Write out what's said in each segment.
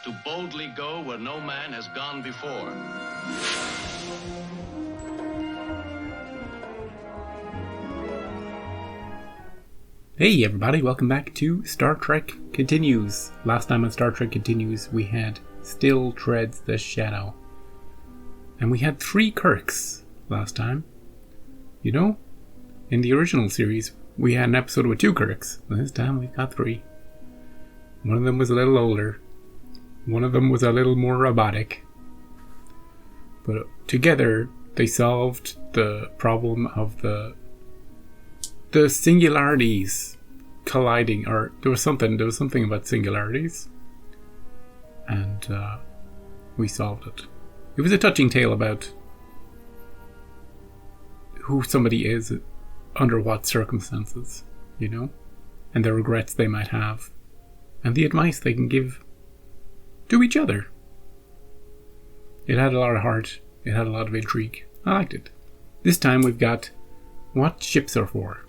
to boldly go where no man has gone before. Hey everybody, welcome back to Star Trek Continues. Last time on Star Trek Continues we had Still Treads the Shadow. And we had 3 Kirks last time. You know, in the original series we had an episode with 2 Kirks. This time we've got 3. One of them was a little older. One of them was a little more robotic. But together they solved the problem of the singularities colliding, or there was something about singularities, and we solved it. It was a touching tale about who somebody is under what circumstances, you know, and the regrets they might have, and the advice they can give to each other. It had a lot of heart, it had a lot of intrigue. I liked it. This time we've got What Ships Are For.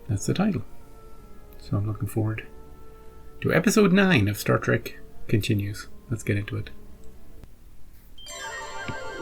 That's the title. So I'm looking forward to episode 9 of Star Trek Continues. Let's get into it.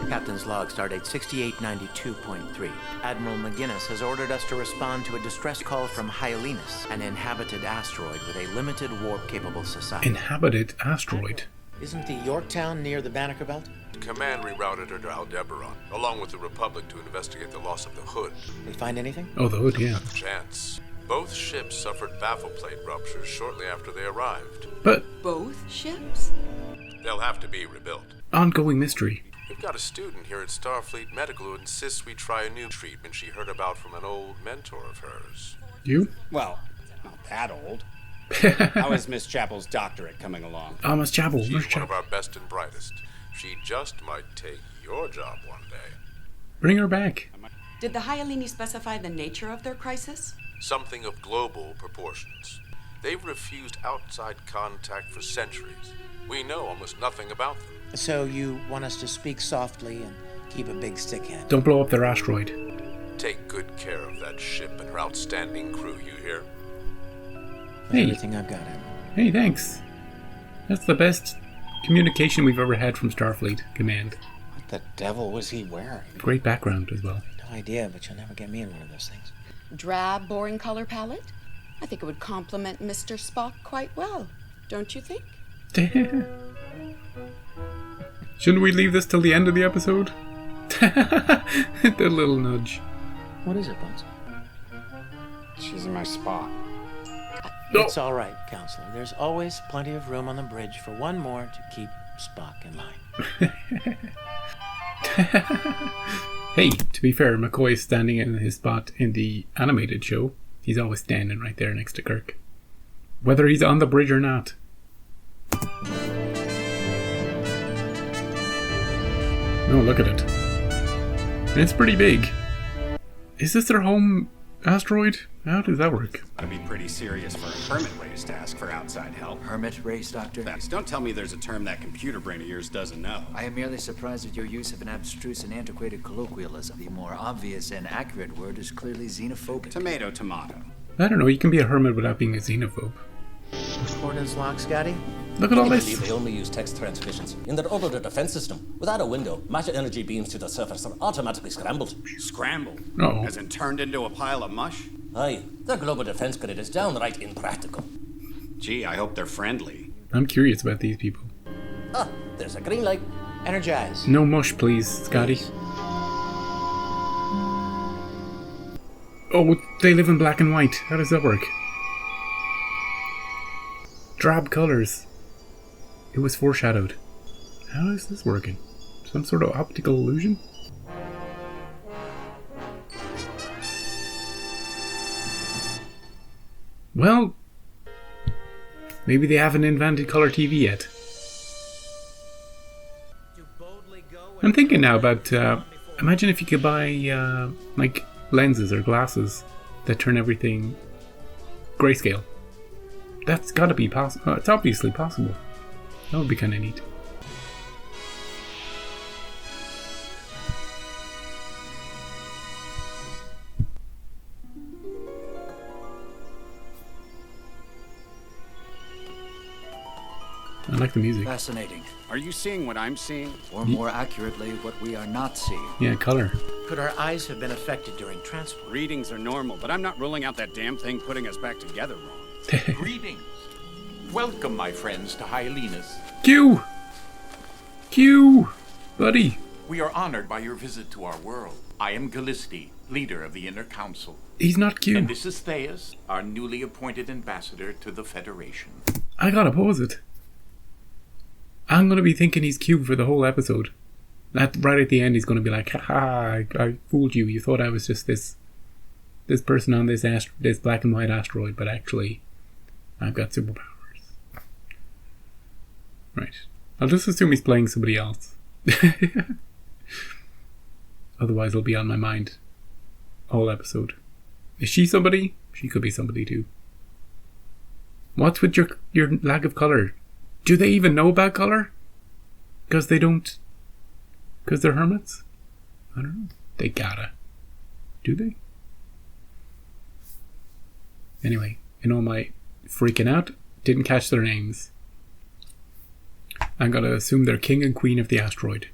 Captain's log, stardate 6892.3. Admiral McGinnis has ordered us to respond to a distress call from Hylinus, an inhabited asteroid with a limited warp-capable society. Inhabited asteroid? Isn't the Yorktown near the Banneker Belt? Command rerouted her to Aldebaran, along with the Republic, to investigate the loss of the Hood. They find anything? Oh, the Hood, yeah. Not a chance. Both ships suffered baffle plate ruptures shortly after they arrived. But Both ships? They'll have to be rebuilt. ongoing mystery. We've got a student here at Starfleet Medical who insists we try a new treatment she heard about from an old mentor of hers. You? Well, not that old. How is Miss Chapel's doctorate coming along? Oh, Miss Chapel. She's Miss one Chapel. of our best and brightest. She just might take your job one day. Bring her back. Did the Hyalini specify the nature of their crisis? Something of global proportions. They've refused outside contact for centuries. We know almost nothing about them. So you want us to speak softly and keep a big stick in? Don't blow up their asteroid. Take good care of that ship and her outstanding crew, you hear? With everything I've got, Admiral. Hey, thanks. That's the best communication we've ever had from Starfleet Command. What the devil was he wearing? Great background as well. No idea, but you'll never get me in one of those things. Drab, boring color palette? I think it would complement Mr. Spock quite well, don't you think? Shouldn't we leave this till the end of the episode? The little nudge. What is it, Bones? She's in my spot. No. It's all right, Counselor. There's always plenty of room on the bridge for one more to keep Spock in line. Hey, to be fair, McCoy's standing in his spot in the animated show. He's always standing right there next to Kirk. Whether he's on the bridge or not. Oh, look at it. And it's pretty big. Is this their home asteroid? How does that work? That'd be pretty serious for a hermit race to ask for outside help. Hermit race, Doctor? Thanks. Don't tell me there's a term that computer brain of yours doesn't know. I am merely surprised at your use of an abstruse and antiquated colloquialism. The more obvious and accurate word is clearly xenophobic. Tomato, tomato. I don't know, you can be a hermit without being a xenophobe. Coordinates lock, Scotty? Look at all I believe this. they only use text transmissions. In their orbital defense system, without a window, matter energy beams to the surface are automatically scrambled. Scrambled. Uh-oh. As in turned into a pile of mush? Aye, their global defense grid is downright impractical. Gee, I hope they're friendly. I'm curious about these people. Ah, there's a green light. Energize. No mush, please, Scotty. Oh, they live in black and white. How does that work? Drab colors. It was foreshadowed. How is this working? Some sort of optical illusion? Well, maybe they haven't invented color TV yet. I'm thinking now about, imagine if you could buy, like, lenses or glasses that turn everything grayscale. That's gotta be possible. It's obviously possible. That would be kind of neat. I like the music. Fascinating. Are you seeing what I'm seeing? Or more accurately, what we are not seeing. Yeah, color. Could our eyes have been affected during transport? Readings are normal, but I'm not ruling out that damn thing putting us back together wrong. Greetings. Welcome, my friends, to Hylenus. Q! Q! Buddy. We are honored by your visit to our world. I am Gallisti, leader of the Inner Council. He's not Q. And this is Theus, our newly appointed ambassador to the Federation. I gotta pause it. I'm gonna be thinking he's Q for the whole episode. That right at the end, he's gonna be like, "Ha! I fooled you. You thought I was just this person on this black and white asteroid, but actually, I've got superpowers." Right. I'll just assume he's playing somebody else. Otherwise, it'll be on my mind all episode. Is she somebody? She could be somebody too. What's with your lack of color? Do they even know about color? Because they don't. Because they're hermits? I don't know. They gotta. Do they? Anyway, in all my freaking out, didn't catch their names. I'm gonna assume they're king and queen of the asteroid.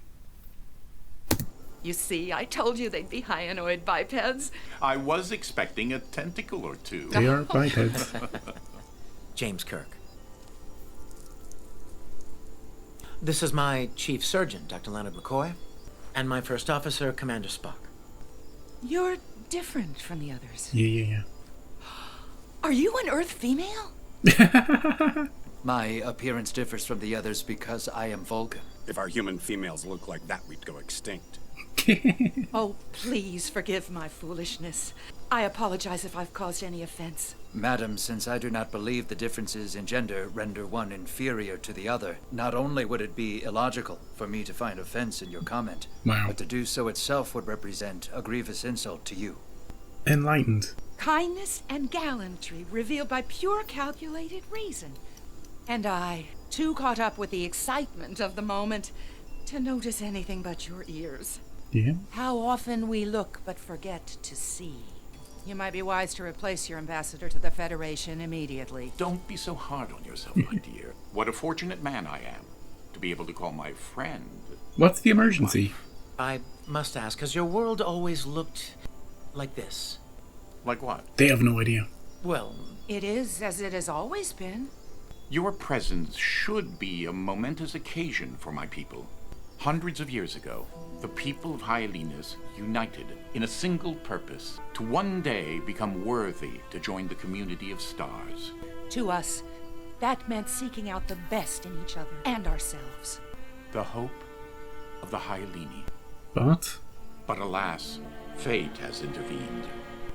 You see, I told you they'd be hyenoid bipeds. I was expecting a tentacle or two. They are bipeds. James Kirk. This is my chief surgeon, Dr. Leonard McCoy, and my first officer, Commander Spock. You're different from the others. Yeah. Are you an Earth female? My appearance differs from the others because I am Vulcan. If our human females look like that, we'd go extinct. Oh, please forgive my foolishness. I apologize if I've caused any offense. Madam, since I do not believe the differences in gender render one inferior to the other, not only would it be illogical for me to find offense in your comment, Wow. but to do so itself would represent a grievous insult to you. Enlightened. Kindness and gallantry revealed by pure calculated reason. And I, too caught up with the excitement of the moment, to notice anything but your ears. Yeah. How often we look but forget to see. You might be wise to replace your ambassador to the Federation immediately. Don't be so hard on yourself, my dear. What a fortunate man I am to be able to call my friend. What's the emergency? I must ask, has your world always looked like this? Like what? They have no idea. Well, It is as it has always been. Your presence should be a momentous occasion for my people. Hundreds of years ago, the people of Hylenus united in a single purpose to one day become worthy to join the community of stars. To us, that meant seeking out the best in each other and ourselves. The hope of the Hyalini. But? But alas, fate has intervened.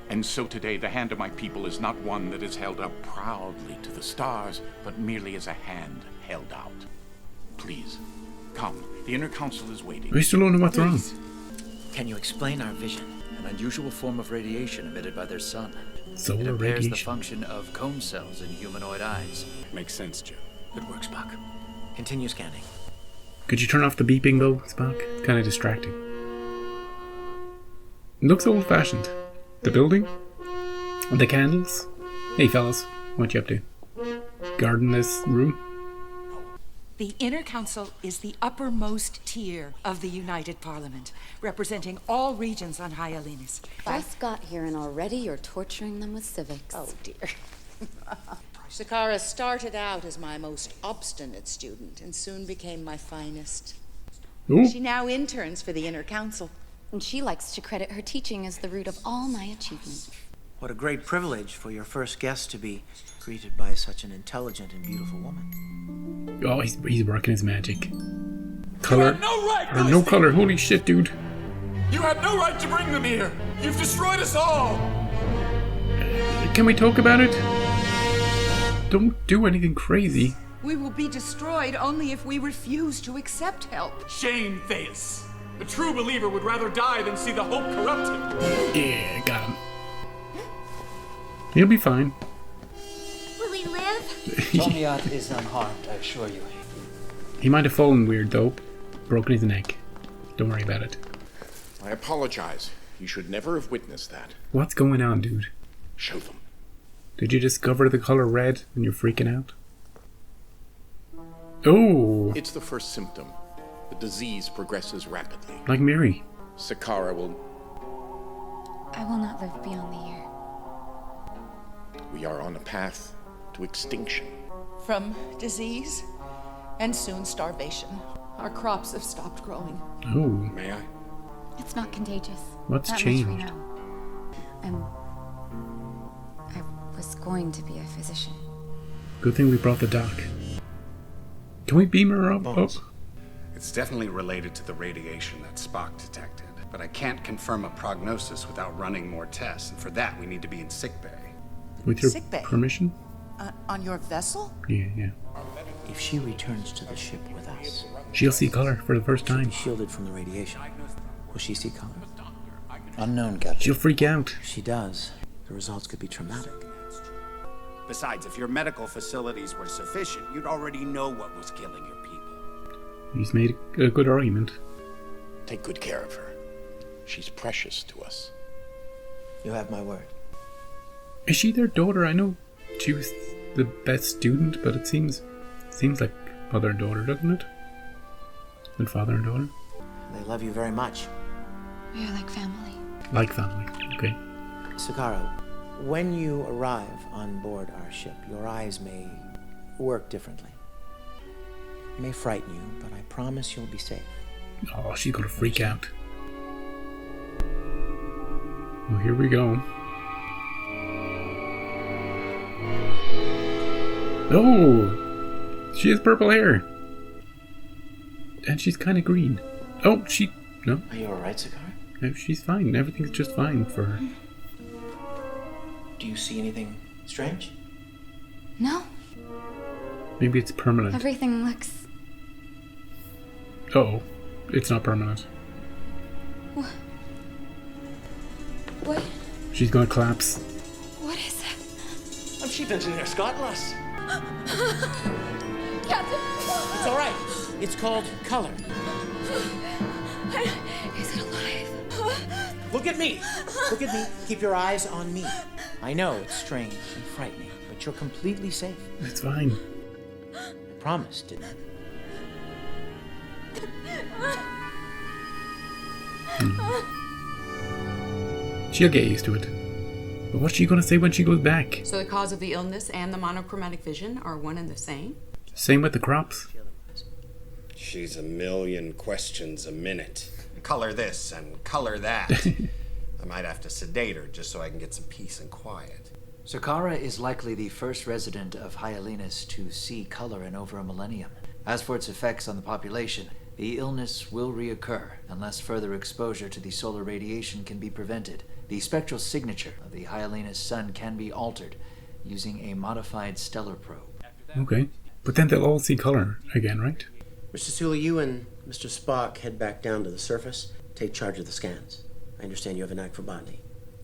And so today the hand of my people is not one that is held up proudly to the stars, but merely as a hand held out. Please, come. The Inner Council is waiting. We still don't know what's wrong. can you explain our vision? An unusual form of radiation emitted by their sun. Solar it impairs radiation. the function of cone cells in humanoid eyes. Makes sense, Joe. Good work, Spock. Continue scanning. Could you turn off the beeping though, Spock? Kind of distracting. It looks old-fashioned. The building? The candles? Hey fellas, what you up to? Guarding this room? The Inner Council is the uppermost tier of the United Parliament, representing all regions on Hyallenus. Just got here and already you're torturing them with civics. Oh, dear. Shakara started out as my most obstinate student and soon became my finest. Ooh. She now interns for the Inner Council. And she likes to credit her teaching as the root of all my achievements. What a great privilege for your first guest to be greeted by such an intelligent and beautiful woman. Oh, he's working his magic. Color. had no right, or no color. Holy shit, dude. You had no right to bring them here. You've destroyed us all. Can we talk about it? Don't do anything crazy. We will be destroyed only if we refuse to accept help. Shame, Theus. A true believer would rather die than see the hope corrupted. Yeah, got him. He'll be fine. Will he live? Tomiat is unharmed, I assure you. He might have fallen weird though. Broken his neck. Don't worry about it. I apologize. You should never have witnessed that. What's going on, dude? Show them. Did you discover the color red and you're freaking out? Oh! It's the first symptom. The disease progresses rapidly. Like Mary. Sakara will... I will not live beyond the year. We are on a path to extinction. From disease and soon starvation. Our crops have stopped growing. Oh. May I? It's not contagious. What's That changed? much we know. I was going to be a physician. Good thing we brought the doc. Can we beam her up? Oh. It's definitely related to the radiation that Spock detected, but I can't confirm a prognosis without running more tests, and for that we need to be in sickbay. With your Sickbay? permission? On your vessel? Yeah. If she returns to the ship with us, She'll see color for the first time. shielded from the radiation, will she see color? Unknown, Captain. She'll freak out. If she does, the results could be traumatic. Besides, if your medical facilities were sufficient, you'd already know what was killing your people. He's made a good argument. Take good care of her. She's precious to us. You have my word. Is she their daughter? I know she was the best student, but it seems like mother and daughter, doesn't it? And father and daughter? They love you very much. We are like family. Like family. Okay. Sakara, when you arrive on board our ship, your eyes may work differently. It may frighten you, but I promise you'll be safe. Oh, she's gonna freak out. Well, here we go. Oh! She has purple hair! And she's kind of green. Oh, no. Are you alright, Sakara? No, she's fine. Everything's just fine for her. Do you see anything strange? No, Maybe it's permanent. everything looks... Oh, it's not permanent. What? She's gonna collapse. What is that? I'm chief engineer Scott Luss. Captain! It's alright. It's called color. Is it alive? Look at me. Look at me. Keep your eyes on me. I know it's strange and frightening, but you're completely safe. It's fine. I promised, didn't I? She'll get used to it. But what's she gonna say when she goes back? So the cause of the illness and the monochromatic vision are one and the same? Same with the crops. She's a million questions a minute. Color this and color that. I might have to sedate her just so I can get some peace and quiet. Sakara is likely the first resident of Hyalinas to see color in over a millennium. As for its effects on the population, the illness will reoccur unless further exposure to the solar radiation can be prevented. The spectral signature of the Hyalinas sun can be altered using a modified stellar probe. Okay. But then they'll all see color again, right? Mr. Sula, you and Mr. Spock head back down to the surface. Take charge of the scans. I understand you have a knack for botany.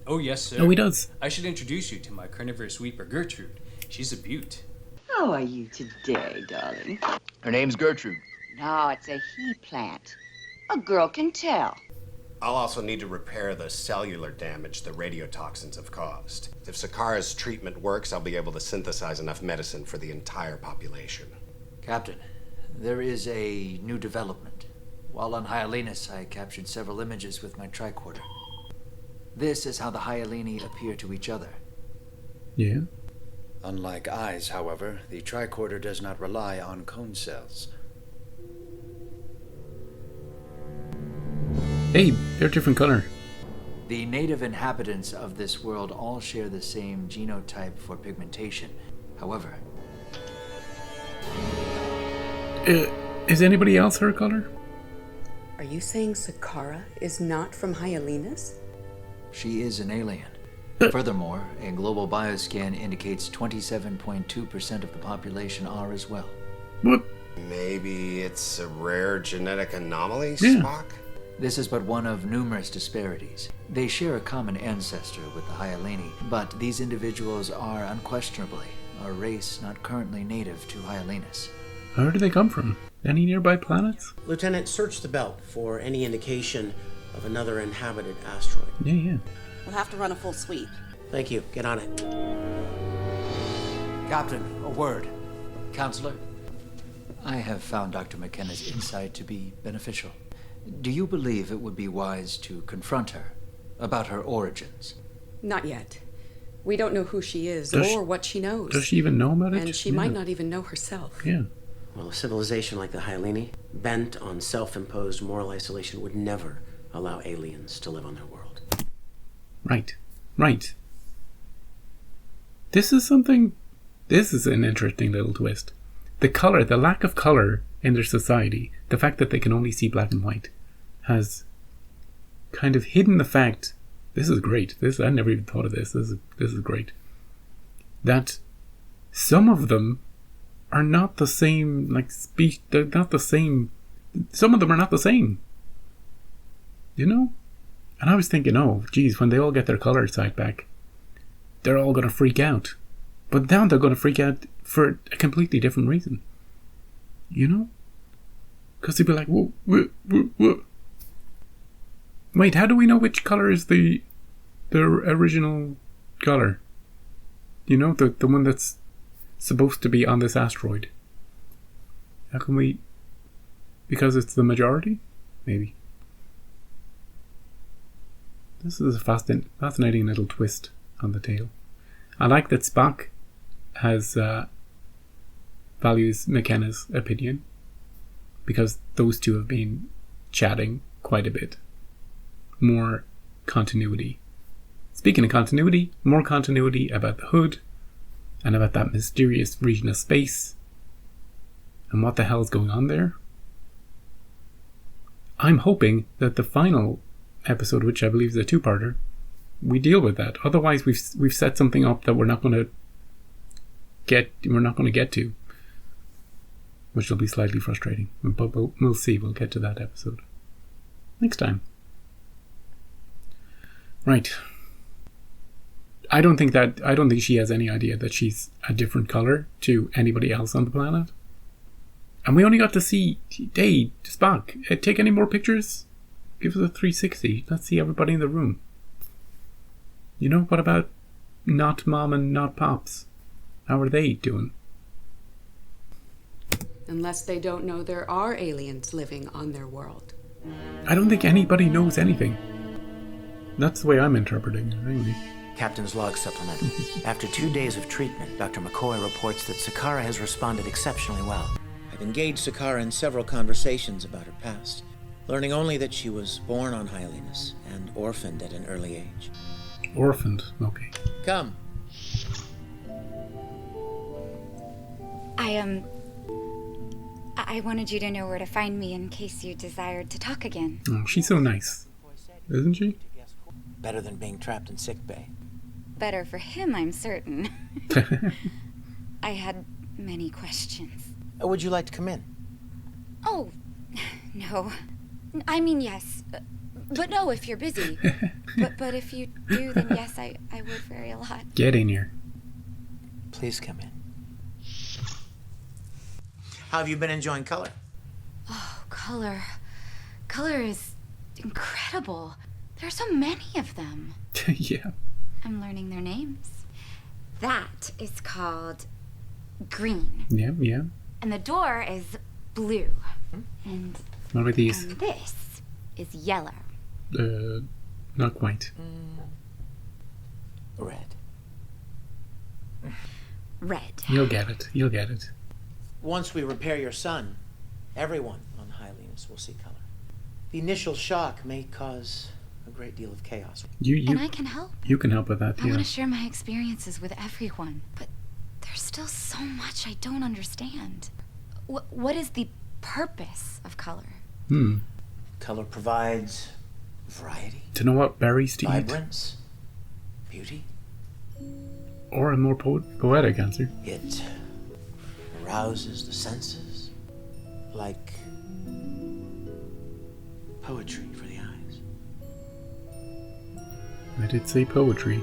Oh, yes, sir. Oh, he does. I should introduce you to my carnivorous sweeper, Gertrude. She's a beaut. How are you today, darling? Her name's Gertrude. No, it's a he plant. A girl can tell. I'll also need to repair the cellular damage the radiotoxins have caused. If Sakara's treatment works, I'll be able to synthesize enough medicine for the entire population. Captain, there is a new development. While on Hyalinas, I captured several images with my tricorder. This is how the Hyalini appear to each other. Yeah. Unlike eyes, however, the tricorder does not rely on cone cells. Hey, they're different color. The native inhabitants of this world all share the same genotype for pigmentation. However... Is anybody else her color? Are you saying Sakara is not from Hyalinas? she is an alien. Furthermore, a global bioscan indicates 27.2% of the population are as well. What? Maybe it's a rare genetic anomaly, Yeah. Spock? This is but one of numerous disparities. They share a common ancestor with the Hyalini, but these individuals are unquestionably a race not currently native to Hyalinas. Where do they come from? Any nearby planets? Lieutenant, search the belt for any indication of another inhabited asteroid. Yeah. We'll have to run a full sweep. Thank you. Get on it. Captain, a word. Counselor? I have found Dr. McKenna's insight to be beneficial. Do you believe it would be wise to confront her about her origins? Not yet. We don't know who she is or what she knows. Does she even know about it? And she might not even know herself. Yeah. Well, a civilization like the Hyalini, bent on self-imposed moral isolation, would never allow aliens to live on their world. Right. Right. This is an interesting little twist. The lack of color in their society, the fact that they can only see black and white, has kind of hidden the fact, this is great, I never even thought of this is great, that some of them are not the same, they're not the same, some of them are not the same, you know? And I was thinking, oh, geez, when they all get their color sight back, they're all going to freak out. But now they're going to freak out for a completely different reason. You know? Because they'll be like, whoa, whoa, whoa, whoa. Wait, how do we know which color is the original color? You know, the one that's supposed to be on this asteroid. How can we... Because it's the majority? Maybe. This is a fascinating little twist on the tale. I like that Spock has values McKenna's opinion, because those two have been chatting quite a bit. More continuity. Speaking of continuity, more continuity about the hood and about that mysterious region of space and what the hell's going on there. I'm hoping that the final episode, which I believe is a two-parter, we deal with that. Otherwise, we've set something up that we're not going to get to, which will be slightly frustrating. But we'll see. We'll get to that episode next time. Right. I don't think she has any idea that she's a different color to anybody else on the planet. And we only got to see, hey, Spock, take any more pictures? Give us a 360. Let's see everybody in the room. You know, what about not Mom and not Pops? How are they doing? Unless they don't know there are aliens living on their world. I don't think anybody knows anything. That's the way I'm interpreting it, anyway. Captain's log supplement. After 2 days of treatment, Dr. McCoy reports that Sakara has responded exceptionally well. I've engaged Sakara in several conversations about her past, learning only that she was born on Hyalines and orphaned at an early age. Orphaned, okay. Come. I wanted you to know where to find me in case you desired to talk again. Oh, she's so nice, isn't she? Better than being trapped in sickbay. Better for him, I'm certain. I had many questions. Would you like to come in? Oh, no. I mean, yes. But no, if you're busy. but if you do, then yes, I would very a lot. Get in here. Please come in. How have you been enjoying color? Oh, color. Color is incredible. There are so many of them. Yeah. I'm learning their names. That is called green. Yeah, yeah. And the door is blue. And what about these? And this is yellow. Not quite. Red. Red. You'll get it. You'll get it. Once we repair your sun, everyone on Hyalines will see color. The initial shock may cause a great deal of chaos. And I can help. You can help with that, I want to share my experiences with everyone, but there's still so much I don't understand. What is the purpose of color? Color provides variety. To know what berries to vibrance, beauty. Or a more poetic answer. It arouses the senses like poetry for the eyes. I did say poetry.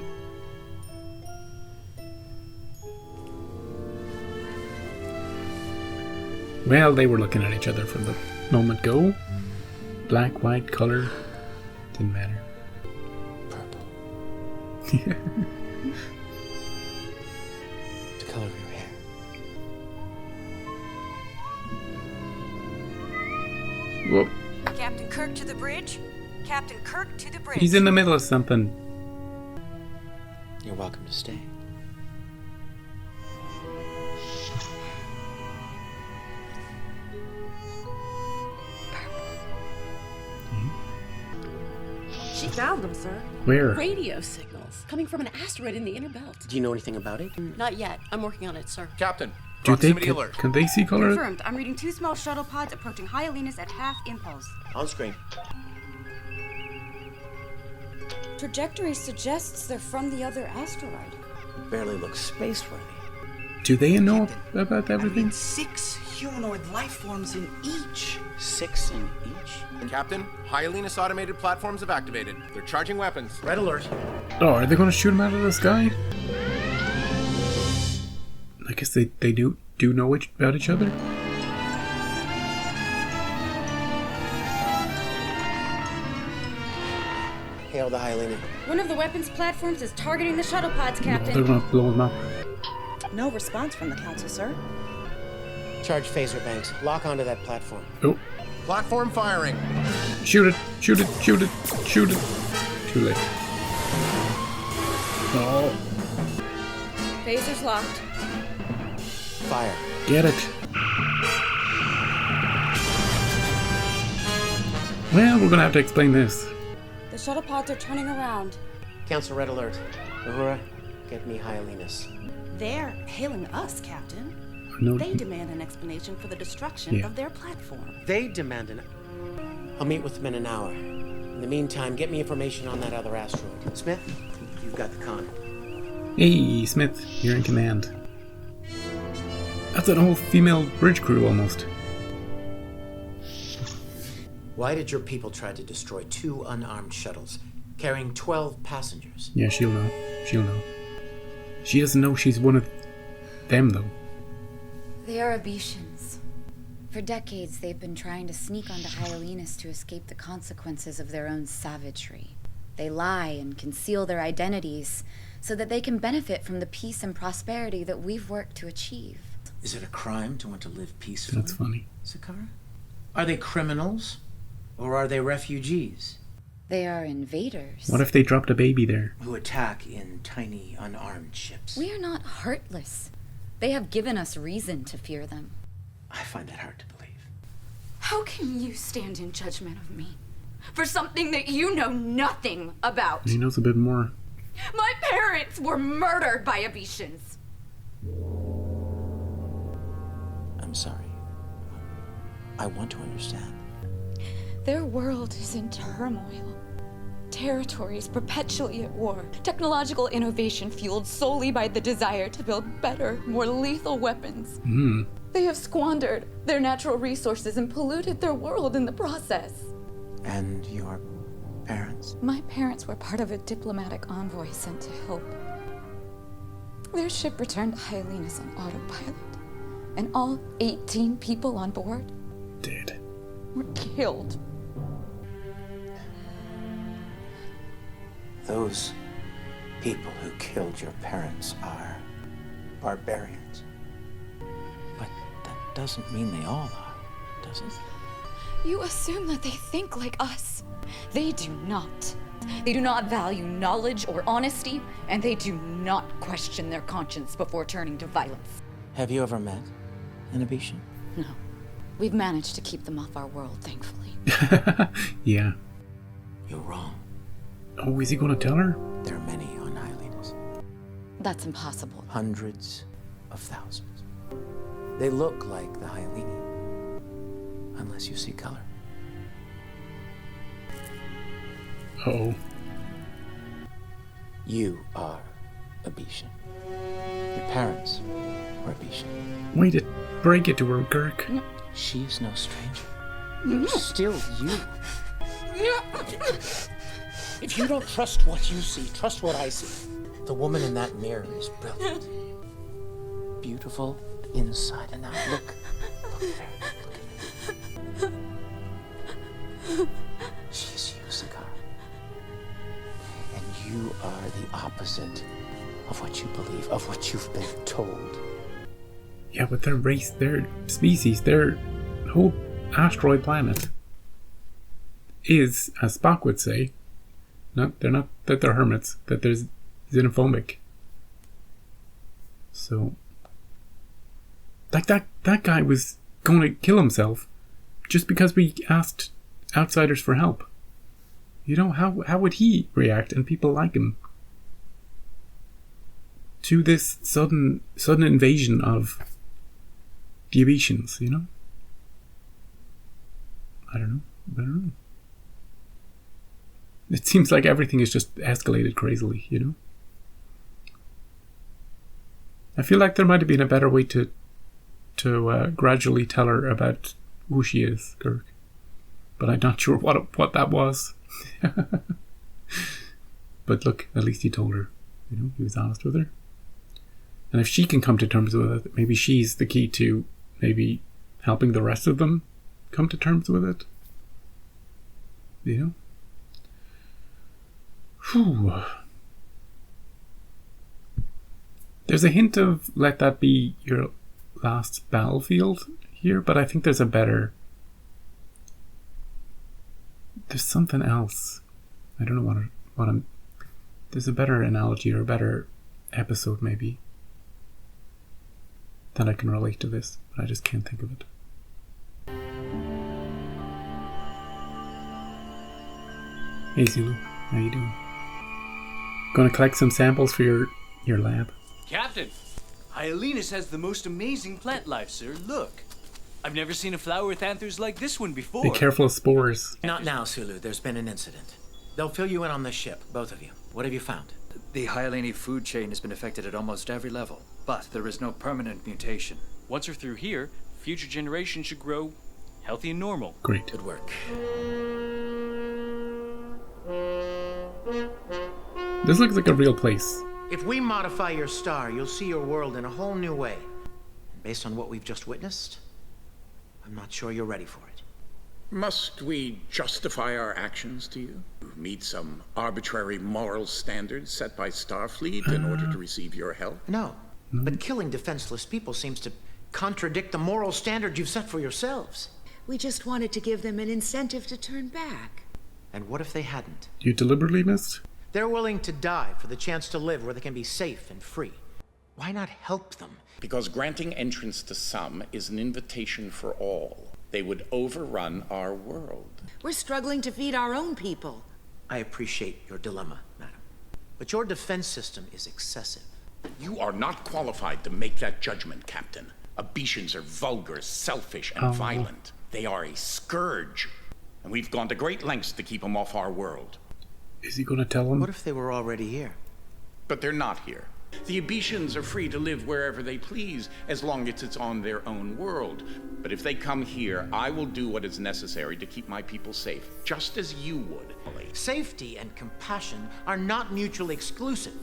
Well, they were looking at each other from the moment go. Black, white, color, didn't matter. Purple. The color of your hair. Whoop. Captain Kirk to the bridge. Captain Kirk to the bridge. He's in the middle of something. You're welcome to stay. She found them, sir. Where? Radio signals coming from an asteroid in the inner belt. Do you know anything about it? Not yet. I'm working on it, sir. Captain, Do they, proximity alert. can they see color? Confirmed. I'm reading 2 small shuttle pods approaching Hyalinas at half impulse. On screen. Trajectory suggests they're from the other asteroid. Barely looks space-worthy. Do they know about everything? 6 humanoid life forms in each. 6 in each? Captain, Hyalinas automated platforms have activated. They're charging weapons. Red alert. Oh, are they going to shoot him out of the sky? I guess they do know about each other. Hail the Hyalina. One of the weapons platforms is targeting the shuttle pods, Captain. They're going to blow him up. No response from the council, sir. Charge phaser banks. Lock onto that platform. Oh. Platform firing. Shoot it! Shoot it! Shoot it! Shoot it! Too late. Oh. Phaser's locked. Fire. Get it! Well, we're gonna have to explain this. The shuttle pods are turning around. Cancel red alert. Uhura, get me Hyalinas. They're hailing us, Captain. No. They demand an explanation for the destruction of their platform. They demand an... I'll meet with them in an hour. In the meantime, get me information on that other asteroid. Smith, you've got the con. Hey, Smith, you're in command. That's an whole female bridge crew almost. Why did your people try to destroy 2 unarmed shuttles, carrying 12 passengers? Yeah, she'll know. She'll know. She doesn't know she's one of them, though. They are Abetians. For decades, they've been trying to sneak onto Hyalinas to escape the consequences of their own savagery. They lie and conceal their identities so that they can benefit from the peace and prosperity that we've worked to achieve. Is it a crime to want to live peacefully? That's funny. Sakara? Are they criminals? Or are they refugees? They are invaders. What if they dropped a baby there? Who attack in tiny, unarmed ships. We are not heartless. They have given us reason to fear them. I find that hard to believe. How can you stand in judgment of me for something that you know nothing about? He knows a bit more. My parents were murdered by Abetians. I'm sorry. I want to understand. Their world is in turmoil. Territories perpetually at war. Technological innovation fueled solely by the desire to build better, more lethal weapons. They have squandered their natural resources and polluted their world in the process. And your parents? My parents were part of a diplomatic envoy sent to help. Their ship returned to Hyalinas on autopilot, and all 18 people on board dead. Were killed. Those people who killed your parents are barbarians. But that doesn't mean they all are, does it? You assume that they think like us. They do not. They do not value knowledge or honesty, and they do not question their conscience before turning to violence. Have you ever met an Abetian? No. We've managed to keep them off our world, thankfully. Yeah. You're wrong. Oh, is he going to tell her? There are many on Hyalinas. That's impossible. Hundreds of thousands. They look like the Hyalini, unless you see color. Uh-oh. You are Abetian. Your parents were Abetian. Way to break it to her, Kirk. No. She's no stranger. You're still you. If you don't trust what you see, trust what I see. The woman in that mirror is brilliant. Beautiful inside and out. Look there. Look at her. She's you, Sakara. And you are the opposite of what you believe, of what you've been told. Yeah, but their race, their species, their whole asteroid planet. is, as Spock would say, they're not that they're hermits, that they're xenophobic. So, like that guy was going to kill himself just because we asked outsiders for help. You know, how would he react, and people like him, to this sudden invasion of the Abetians, you know? I don't know. It seems like everything is just escalated crazily, you know? I feel like there might have been a better way to gradually tell her about who she is, Kirk. But I'm not sure what that was. But look, at least he told her. You know, he was honest with her. And if she can come to terms with it, maybe she's the key to maybe helping the rest of them come to terms with it. You know? Whew. There's a hint of let that be your last battlefield here, but I think there's there's something else. I don't know what I'm... There's a better analogy or a better episode maybe that I can relate to this, but I just can't think of it. Hey Zulu, how you doing? Gonna collect some samples for your lab? Captain, Hyalinas has the most amazing plant life, sir. Look. I've never seen a flower with anthers like this one before. Be careful of spores. Not now, Sulu. There's been an incident. They'll fill you in on this ship, both of you. What have you found? The Hyalini food chain has been affected at almost every level, but there is no permanent mutation. Once we're through here, future generations should grow healthy and normal. Great. Good work. This looks like a real place. If we modify your star, you'll see your world in a whole new way. Based on what we've just witnessed, I'm not sure you're ready for it. Must we justify our actions to you? Meet some arbitrary moral standards set by Starfleet in order to receive your help? No, but killing defenseless people seems to contradict the moral standard you've set for yourselves. We just wanted to give them an incentive to turn back. And what if they hadn't? You deliberately missed? They're willing to die for the chance to live where they can be safe and free. Why not help them? Because granting entrance to some is an invitation for all. They would overrun our world. We're struggling to feed our own people. I appreciate your dilemma, madam. But your defense system is excessive. You are not qualified to make that judgment, Captain. Abetians are vulgar, selfish, and violent. They are a scourge. And we've gone to great lengths to keep them off our world. Is he going to tell them? What if they were already here? But they're not here. The Abetians are free to live wherever they please, as long as it's on their own world. But if they come here, I will do what is necessary to keep my people safe, just as you would. Safety and compassion are not mutually exclusive.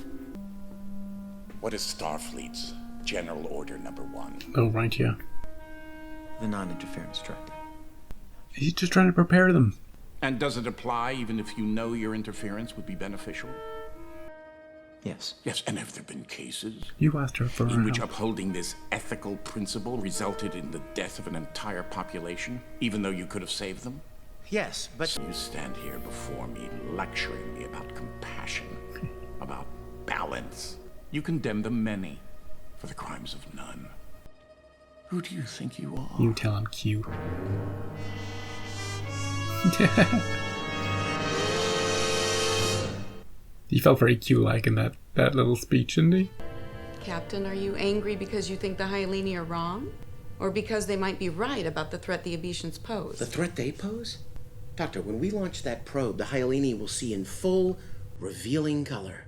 What is Starfleet's General Order Number 1? Oh, right, yeah. The non-interference directive. He's just trying to prepare them. And does it apply even if you know your interference would be beneficial? Yes. Yes, and have there been cases You asked her for in which help. upholding this ethical principle resulted in the death of an entire population, even though you could have saved them? Yes, but... You stand here before me lecturing me about compassion, about balance. You condemn the many for the crimes of none. Who do you think you are? You tell him Q. He felt very Q-like in that little speech, didn't he? Captain, are you angry because you think the Hyalini are wrong? Or because they might be right about the threat the Abetians pose? The threat they pose? Doctor, when we launch that probe, the Hyalini will see in full, revealing color.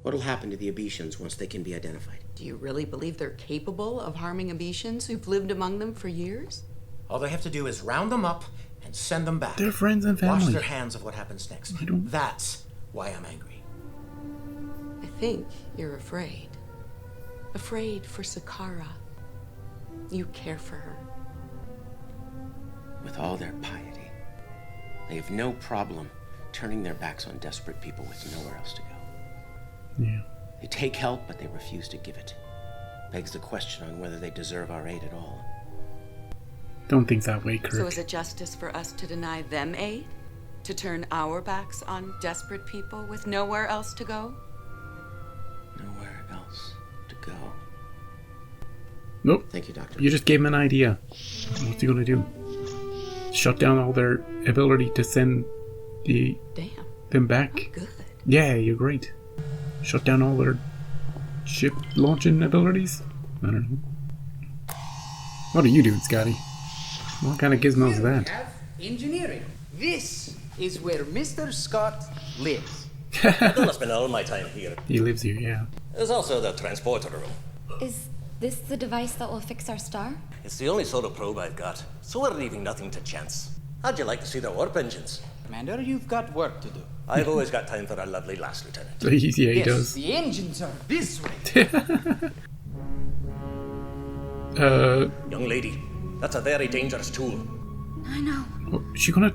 What'll happen to the Abetians once they can be identified? Do you really believe they're capable of harming Abetians who've lived among them for years? All they have to do is round them up and send them back. They're friends and family. Wash their hands of what happens next. That's why I'm angry. I think you're afraid. Afraid for Sakaara. You care for her. With all their piety, they have no problem turning their backs on desperate people with nowhere else to go. Yeah. They take help, but they refuse to give it. Begs the question on whether they deserve our aid at all. Don't think that way, Kirk. So is it justice for us to deny them aid? To turn our backs on desperate people with nowhere else to go? Nowhere else to go. Nope. Thank you, Doctor. You just gave him an idea. What's he gonna do? Shut down all their ability to send them back? Good. Yeah, you're great. Shut down all their ship launching abilities? I don't know. What are you doing, Scotty? What kind of gizmo is that? Have engineering. This is where Mr. Scott lives. I've almost spent all my time here. He lives here, yeah. There's also the transporter room. Is this the device that will fix our star? It's the only solar probe I've got, so we're leaving nothing to chance. How'd you like to see their warp engines? Commander, you've got work to do. I've always got time for our lovely last lieutenant. Yeah, he yes, does. The engines are this way. Young lady, that's a very dangerous tool. I know. Is she gonna...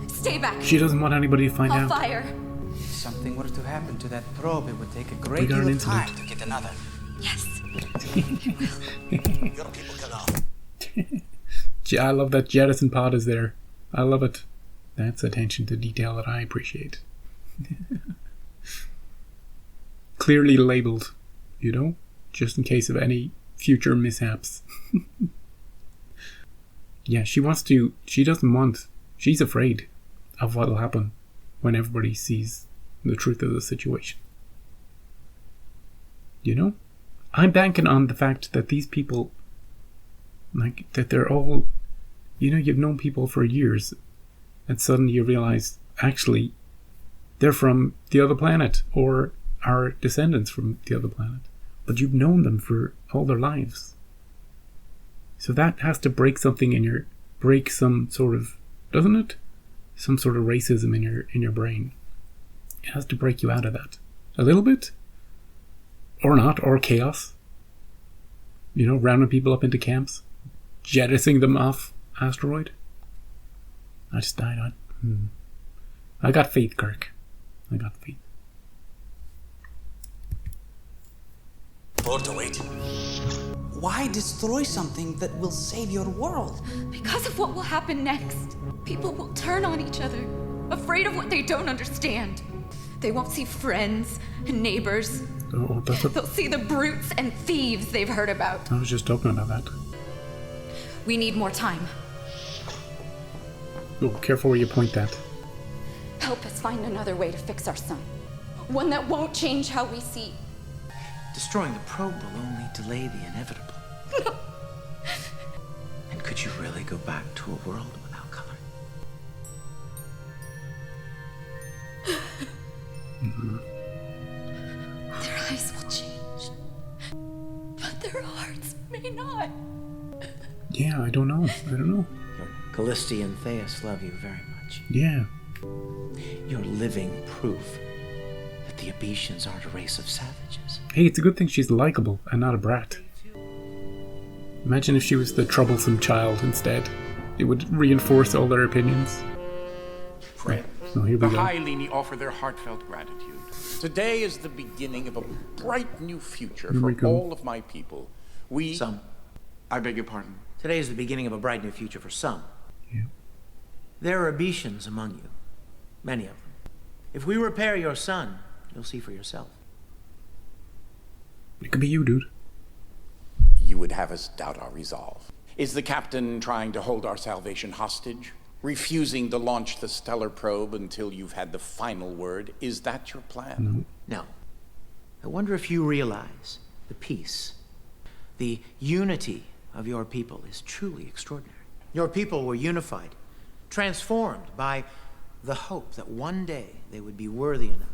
Stay back. She doesn't want anybody to find I'll out. fire. If something were to happen to that probe, it would take a great We got deal an of time incident. to get another. Yes. Your people cut off. I love that jettison pod is there. I love it. That's attention to detail that I appreciate. Clearly labeled, you know, just in case of any future mishaps. Yeah, she she's afraid of what'll happen when everybody sees the truth of the situation. You know? I'm banking on the fact that these people, like, that they're all, you know, you've known people for years, and suddenly you realize, actually, they're from the other planet, or are descendants from the other planet. But you've known them for all their lives. So that has to break something break some sort of, doesn't it? Some sort of racism in your brain. It has to break you out of that. A little bit? Or not, or chaos. You know, rounding people up into camps. Jettisoning them off asteroid. I just died on. I got faith, Kirk. I got faith. More to wait. Why destroy something that will save your world? Because of what will happen next. People will turn on each other, afraid of what they don't understand. They won't see friends and neighbors. Oh, They'll see the brutes and thieves they've heard about. I was just talking about that. We need more time. Oh, careful where you point that. Help us find another way to fix our sun. One that won't change how we see. Destroying the probe will only delay the inevitable. No. And could you really go back to a world without color? Their eyes will change, but their hearts may not. Yeah, I don't know. Callisti and Theus love you very much. Yeah. You're living proof that the Abetians aren't a race of savages. Hey, it's a good thing she's likable and not a brat. Imagine if she was the troublesome child instead. It would reinforce all their opinions. Friends, Oh, here we the go. Hyaline offer their heartfelt gratitude. Today is the beginning of a bright new future Here we for go. all of my people. Some. I beg your pardon? Today is the beginning of a bright new future for some. Yeah. There are Abetians among you. Many of them. If we repair your sun, you'll see for yourself. It could be you, dude. You would have us doubt our resolve. Is the captain trying to hold our salvation hostage? Refusing to launch the stellar probe until you've had the final word? Is that your plan? No. I wonder if you realize the peace, the unity of your people is truly extraordinary. Your people were unified, transformed by the hope that one day they would be worthy enough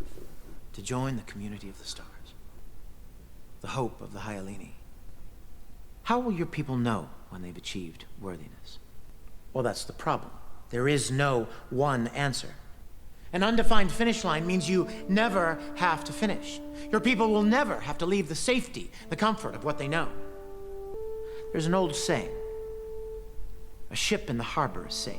to join the community of the stars. The hope of the Hyaline. How will your people know when they've achieved worthiness? Well, that's the problem. There is no one answer. An undefined finish line means you never have to finish. Your people will never have to leave the safety, the comfort of what they know. There's an old saying, a ship in the harbor is safe.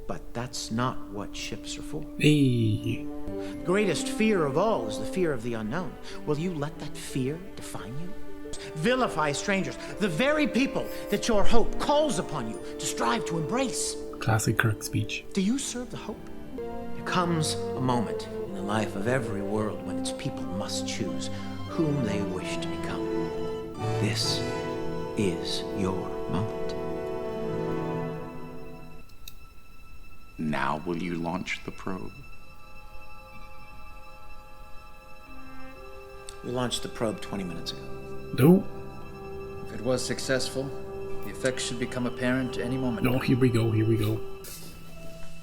But that's not what ships are for. Hey. The greatest fear of all is the fear of the unknown. Will you let that fear define you? Vilify strangers, the very people that your hope calls upon you to strive to embrace. Classic Kirk speech. Do you serve the hope? There comes a moment in the life of every world when its people must choose whom they wish to become. This is your moment. Now will you launch the probe? We launched the probe 20 minutes ago. No. If it was successful, the effects should become apparent any moment. No, here we go, here we go.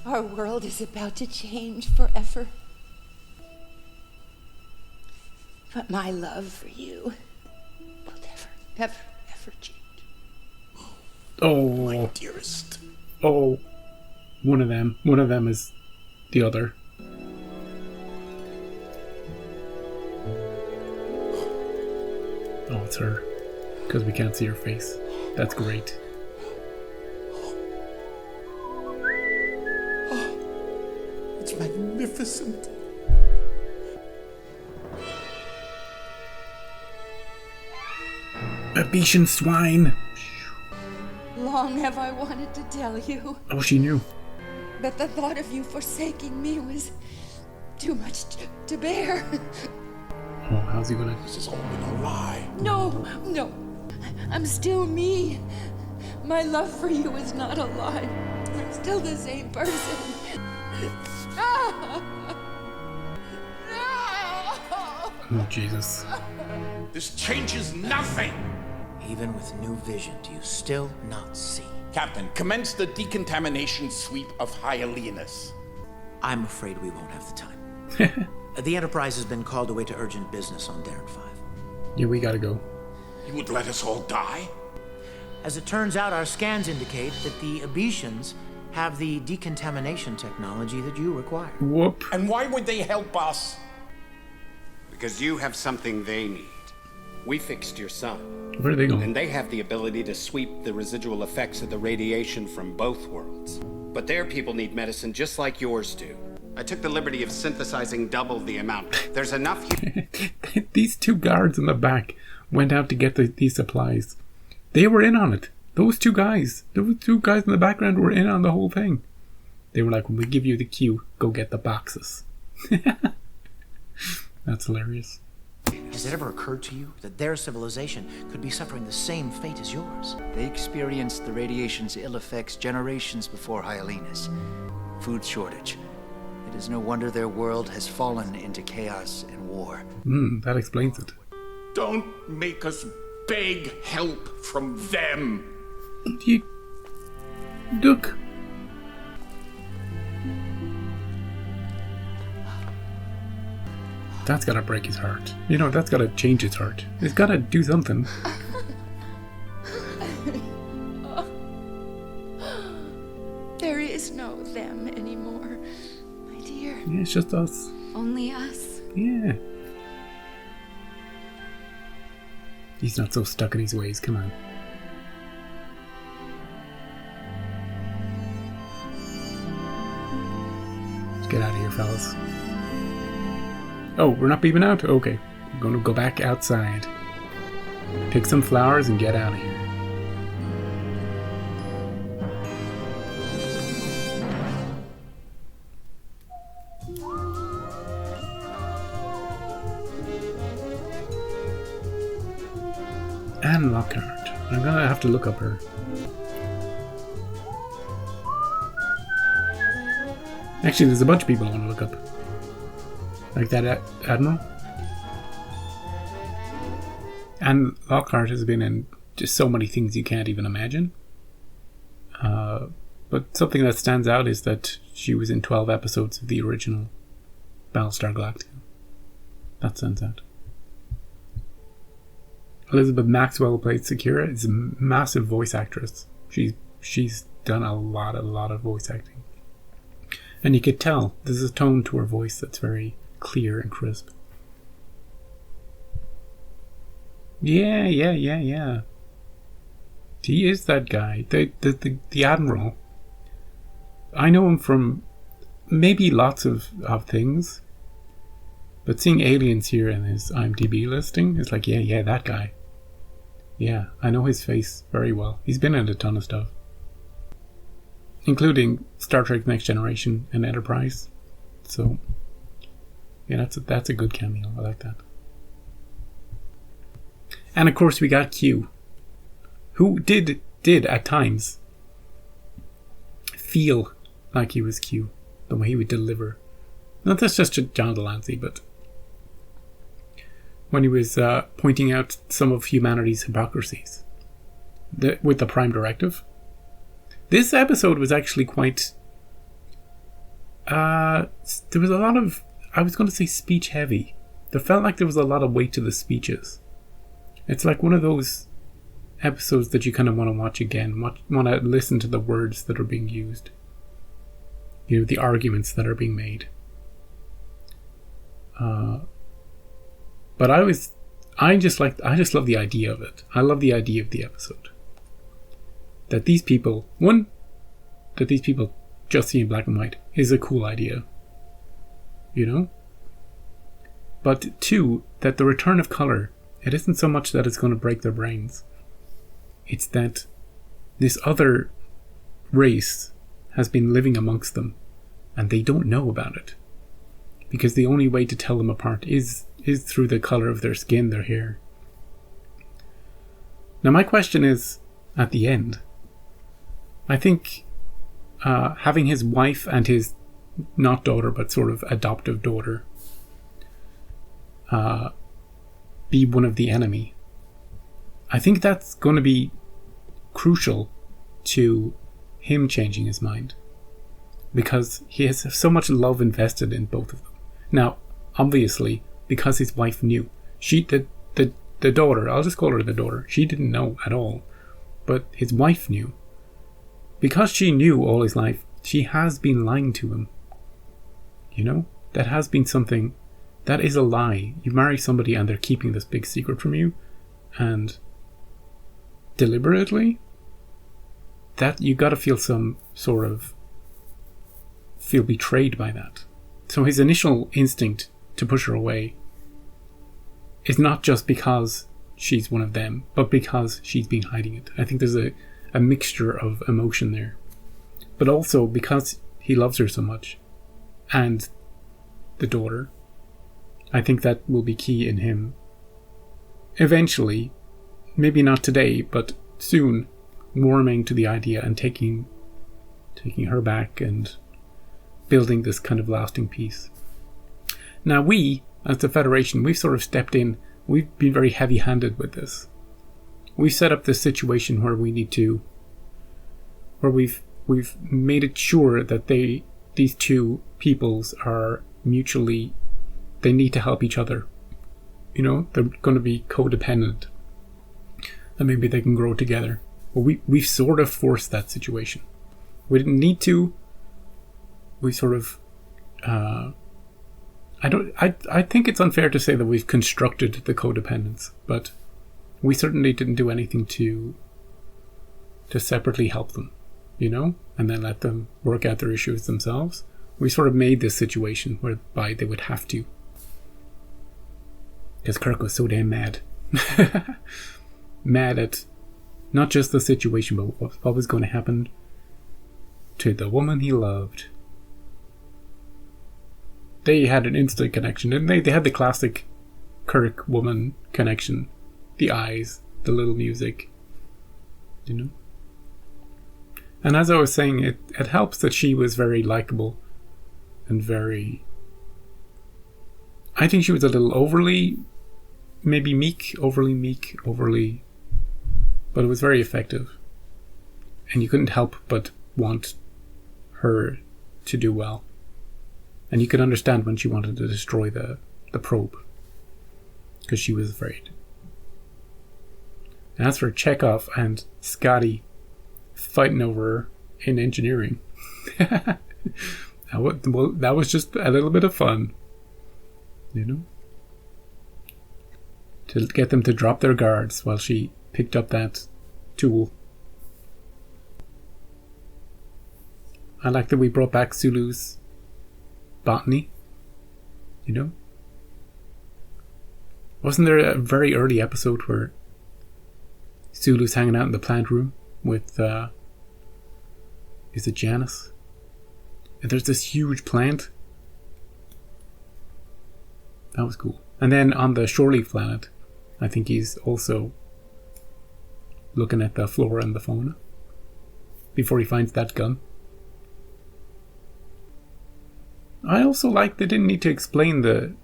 Our world is about to change forever. But my love for you will never, ever, ever change. Oh. My dearest. Oh. One of them. One of them is the other. Oh, it's her. Because we can't see her face. That's great. It's magnificent. Abetian swine! Long have I wanted to tell you. Oh, she knew. But the thought of you forsaking me was too much to bear. Oh, how's he gonna... This has all been a lie. No. I'm still me. My love for you is not a lie. I'm still the same person. Oh, Jesus. This changes nothing! Even with new vision, do you still not see? Captain, commence the decontamination sweep of Hyalinus. I'm afraid we won't have the time. The Enterprise has been called away to urgent business on Darren 5. Yeah, we gotta go. You would let us all die? As it turns out, our scans indicate that the Abetians have the decontamination technology that you require. Whoop. And why would they help us? Because you have something they need. We fixed your son. Where are they going? And they have the ability to sweep the residual effects of the radiation from both worlds. But their people need medicine just like yours do. I took the liberty of synthesizing double the amount. There's enough here. These two guards in the back went out to get these supplies. They were in on it. Those two guys in the background were in on the whole thing. They were like, when we give you the cue, go get the boxes. That's hilarious. Has it ever occurred to you that their civilization could be suffering the same fate as yours? They experienced the radiation's ill effects generations before Hyalinus. Food shortage. It is no wonder their world has fallen into chaos and war. That explains it. Don't make us beg help from them. Look. That's gotta break his heart. You know, that's gotta change his heart. It's gotta do something. There is no them anymore, my dear. Yeah, it's just us. Only us. Yeah. He's not so stuck in his ways, come on. Let's get out of here, fellas. Oh, we're not beaming out? Okay. We're gonna go back outside. Pick some flowers and get out of here. Anne Lockhart. I'm gonna have to look up her. Actually, there's a bunch of people I want to look up. Like that Admiral. Anne Lockhart has been in just so many things you can't even imagine. But something that stands out is that she was in 12 episodes of the original Battlestar Galactica. That stands out. Elizabeth Maxwell played Sakura. Is a massive voice actress. She's done a lot of voice acting. And you could tell there's a tone to her voice that's very clear and crisp. Yeah. He is that guy. The Admiral. I know him from maybe lots of things. But seeing aliens here in his IMDb listing, it's like, yeah, that guy. Yeah, I know his face very well. He's been in a ton of stuff. including Star Trek Next Generation and Enterprise. So, yeah, that's a good cameo. I like that. And of course we got Q, who did at times feel like he was Q, the way he would deliver. Not that's just John Delancey, but when he was pointing out some of humanity's hypocrisies with the Prime Directive. This episode was actually quite... there was a lot of... I was going to say speech heavy. There felt like there was a lot of weight to the speeches. It's like one of those episodes that you kind of want to watch again. Want to listen to the words that are being used. You know, the arguments that are being made. But I just love the idea of it. I love the idea of the episode. That these people just see in black and white is a cool idea. You know? But two, that the return of colour, it isn't so much that it's going to break their brains. It's that this other race has been living amongst them and they don't know about it. Because the only way to tell them apart is through the colour of their skin, their hair. Now my question is, at the end, I think having his wife and his, not daughter, but sort of adoptive daughter, be one of the enemy, I think that's going to be crucial to him changing his mind. Because he has so much love invested in both of them. Now, obviously, because his wife knew. The daughter, I'll just call her the daughter, she didn't know at all. But his wife knew. Because she knew all his life, she has been lying to him. You know? That has been something... That is a lie. You marry somebody and they're keeping this big secret from you. And... deliberately? That you gotta feel some sort of... feel betrayed by that. So his initial instinct to push her away is not just because she's one of them, but because she's been hiding it. I think there's a mixture of emotion there. But also because he loves her so much. And the daughter. I think that will be key in him. Eventually, maybe not today, but soon, warming to the idea and taking her back and building this kind of lasting peace. Now we, as the Federation, we've sort of stepped in. We've been very heavy-handed with this. We've set up this situation where we need to... where we've made it sure that these two peoples are mutually... they need to help each other. You know, they're going to be codependent. And maybe they can grow together. But we've sort of forced that situation. We didn't need to. We sort of... I think it's unfair to say that we've constructed the codependence, but we certainly didn't do anything to separately help them, you know, and then let them work out their issues themselves. We sort of made this situation whereby they would have to. Because Kirk was so damn mad. Mad at not just the situation, but what was going to happen to the woman he loved. They had an instant connection, and they had the classic Kirk woman connection. The eyes, the little music, you know. And as I was saying, it helps that she was very likable and very... I think she was a little overly meek, but it was very effective. And you couldn't help but want her to do well. And you could understand when she wanted to destroy the probe. Because she was afraid. And as for Chekhov and Scotty fighting over her in engineering, that was just a little bit of fun. You know? To get them to drop their guards while she picked up that tool. I like that we brought back Sulu's botany. You know? Wasn't there a very early episode where Sulu's hanging out in the plant room with Is it Janus? And there's this huge plant. That was cool. And then on the Shoreleaf planet, I think he's also looking at the flora and the fauna before he finds that gun. I also like they didn't need to explain the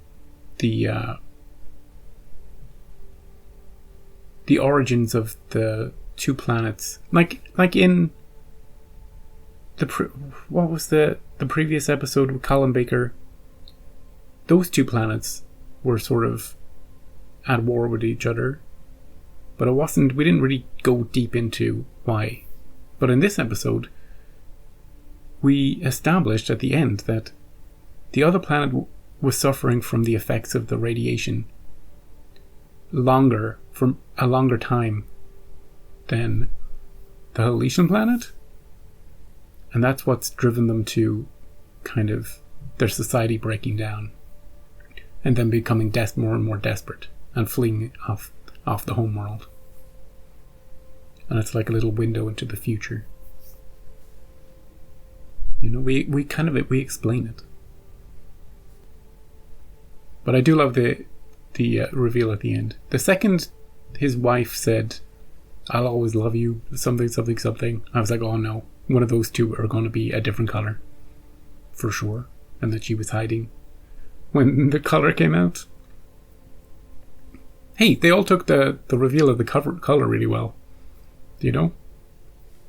origins of the two planets. Like in the what was the previous episode with Colin Baker? Those two planets were sort of at war with each other, but we didn't really go deep into why. But in this episode, we established at the end that the other planet was suffering from the effects of the radiation from a longer time than the Haletian planet, and that's what's driven them to kind of their society breaking down and then becoming more and more desperate and fleeing off the home world. And it's like a little window into the future. You know, we explain it. But I do love the reveal at the end. The second his wife said, "I'll always love you," something, something, something, I was like, oh no, one of those two are going to be a different color. For sure. And that she was hiding when the color came out. Hey, they all took the reveal of the color really well. You know?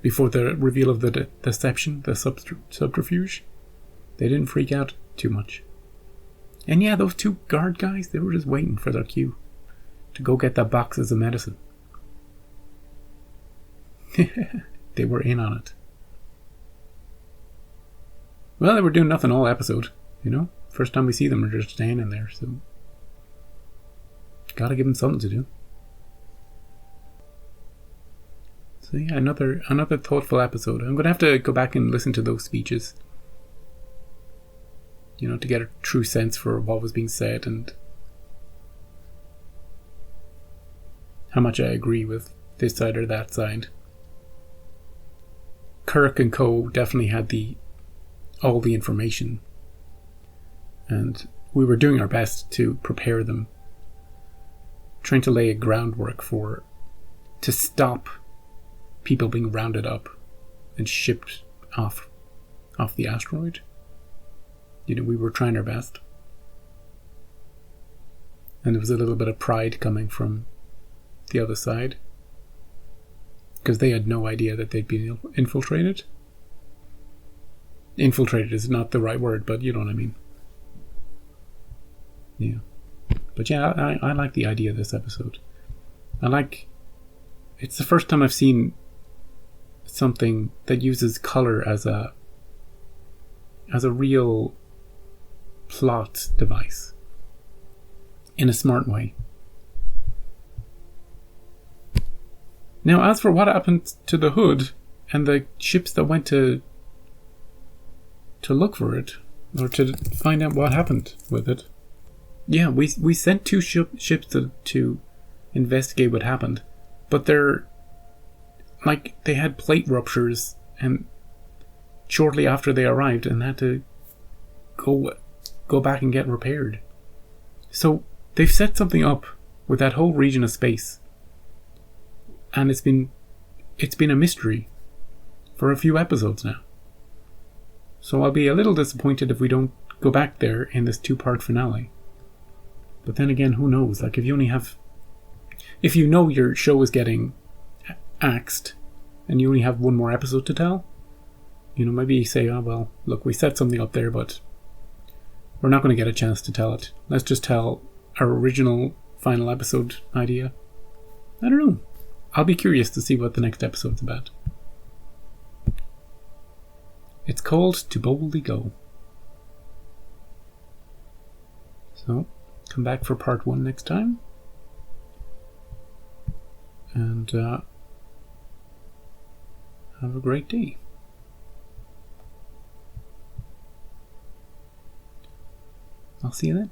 Before the reveal of the deception, the subterfuge. They didn't freak out too much. And yeah, those two guard guys, they were just waiting for their cue to go get the boxes of medicine. They were in on it. Well, they were doing nothing all episode, you know? First time we see them, they're just standing there, so gotta give them something to do. So yeah, another thoughtful episode. I'm gonna have to go back and listen to those speeches, you know, to get a true sense for what was being said and how much I agree with this side or that side. Kirk and co definitely had all the information, and we were doing our best to prepare them, trying to lay a groundwork to stop people being rounded up and shipped off the asteroid. You know, we were trying our best. And there was a little bit of pride coming from the other side, because they had no idea that they'd been infiltrated. Infiltrated is not the right word, but you know what I mean. Yeah. But yeah, I like the idea of this episode. It's the first time I've seen something that uses color as a real plot device in a smart way. Now, as for what happened to the hood and the ships that went to look for it, or to find out what happened with it, yeah, we sent two ships to investigate what happened, but they had plate ruptures, and shortly after they arrived, and had to go back and get repaired. So they've set something up with that whole region of space, and it's been a mystery for a few episodes now. So I'll be a little disappointed if we don't go back there in this 2-part finale. But then again, who knows? Like, if you know your show is getting axed and you only have one more episode to tell, you know, maybe you say, oh well, look, we set something up there, but we're not going to get a chance to tell it. Let's just tell our original final episode idea. I don't know. I'll be curious to see what the next episode's about. It's called To Boldly Go. So, come back for part 1 next time. And have a great day. I'll see you then.